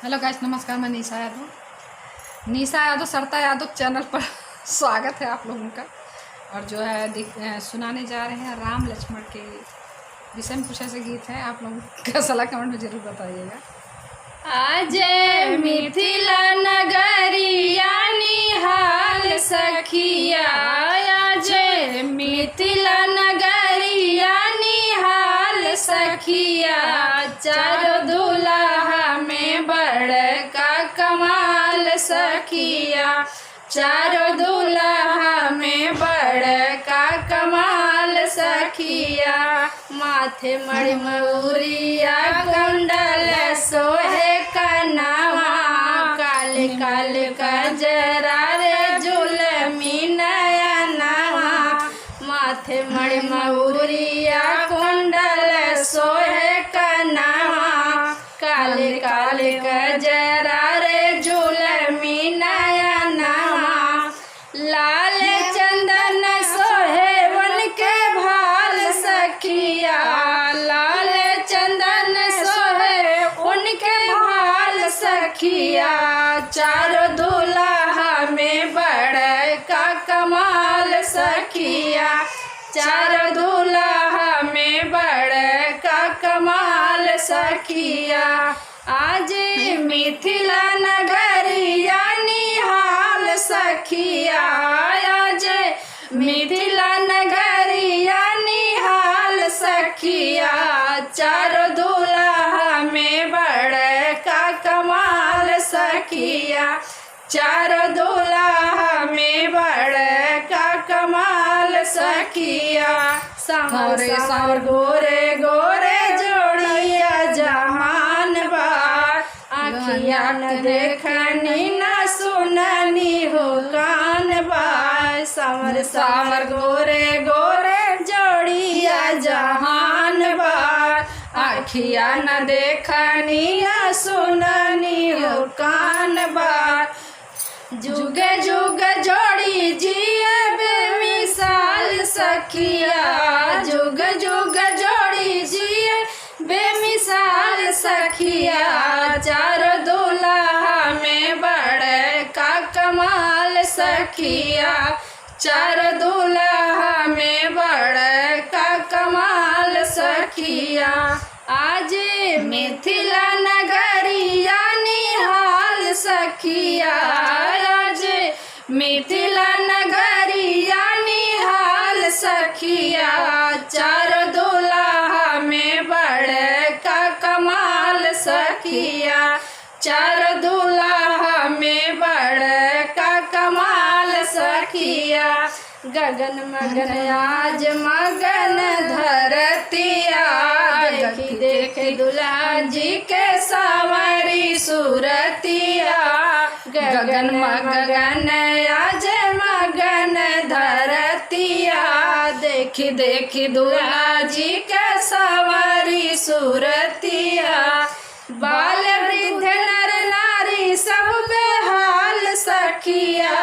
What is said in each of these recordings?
Hello guys, नमस्कार। मैं निशा यादव सरता यादव चैनल पर स्वागत है आप लोगों का। और जो है सुनाने जा रहे हैं राम लक्ष्मण के विषय में कुछ ऐसे गीत है। आप लोगों का सलाह कमेंट में जरूर बताइएगा। आज मिथिला नगरिया निहाल सखिया, आज मिथिला नगरिया निहाल सखिया, चारों दुल्हा में बड़का कमाल सखिया, चारों दुल्हा में बड़का कमाल सखिया, माथे मणि मऊरिया कुंडल सोहे कनवा, काले काले कजरा रे जुलमी नयनवा, माथे मणि मऊरिया कुंडल सोहे कनवा, काले काले कजरा रे जुलमी नयनवा, लाल चंदन सोहे वन के भाल सखिया, लाल चंदन सोहे उनके भाल सखिया, चारों दुल्हा में बड़का कमाल सखिया, चारों दुल्हा में बड़का कमाल सखिया, आज मिथिला नगरिया निहाल सखिया, आज मिथिला नगरिया निहाल सखिया, चारों दुल्हा में बड़का कमाल सखिया, चारों दुल्हा में बड़का कमाल सखिया, सांवर सांवर गोरे गोरे जोड़िया जहान बा, आखिया न देखनी न सुननी हो कान बा, सांवर सांवर गोरे गोरे जोड़िया जहान बा, आखिया न देखनी न सुननी हो कान बा, जुग जुग जोड़ी जिया बेमिसाल सखिया, जुग जुग जोड़ी जिया बेमिसाल सखिया, चारों दुल्हा में बड़का कमाल सखिया, चारों दुल्हा में बड़का कमाल सखिया, आज मिथिला नगरिया निहाल सखिया, आज मिथिला नगरिया निहाल सखिया, चारों दुल्हा में बड़का कमाल सखिया, चारों दुल्हा में बड़का कमाल सखिया, गगन मगन आज मगन धरतिया, देखी देखी दुल्हा जी के सावरी सूरतिया, गगन मगन आज मगन धरतिया, देखी देखी दुल्हा जी के सावरी सूरतिया, बाल वृद्ध नर नारी सब बेहाल सखिया,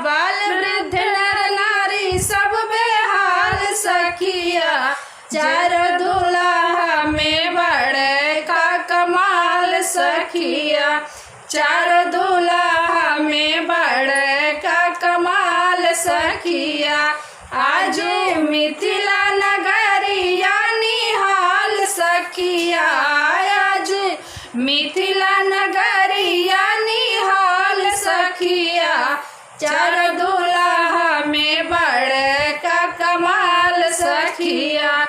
बाल वृद्ध नर नारी सब बेहाल सखिया, चारों दुल्हा में बड़का कमाल सखिया, चारों दुल्हा में बड़का कमाल सखिया, आज मिथिला नगरिया निहाल सखिया, आज मिथिला नगरिया निहाल सखिया, चारों दुल्हा में बड़का कमाल सखिया,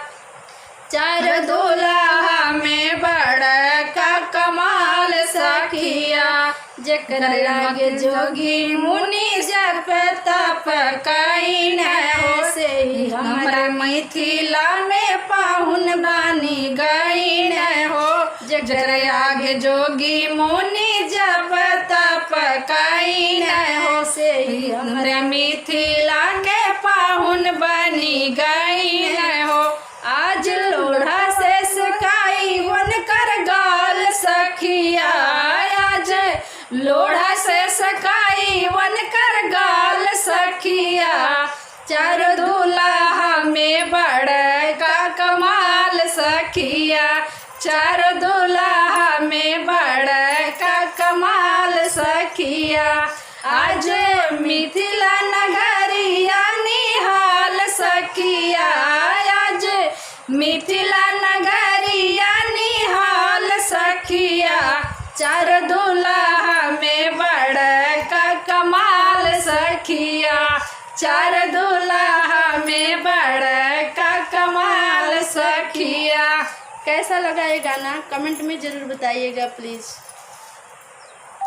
चारों दुल्हा में बड़का कमाल सखिया, जेकर लागे जोगी मुनि जप तप कई न हो, से हमरा मिथिला में पाहुन बानी गई न हो, जेकर आगे जोगी मुनि जप तप कई न हो, से हमरा मिथिला के पाहुन बनी गई न हो, आज लोढ़ा से सकाई वन कर गाल सखिया, आज लोढ़ा से सकाई वन कर गाल सखिया, चारों दुल्हा में बड़का कमाल सखिया, चारों दुल्हा में बड़का सखिया आज मिथिला नगरिया निहाल सखिया आज मिथिला नगरिया निहाल सखिया चार दूल्हा में बड़का कमाल सखिया चार दूल्हा में बड़का कमाल सखिया। कैसा लगा ये गाना कमेंट में ज़रूर बताइएगा प्लीज़।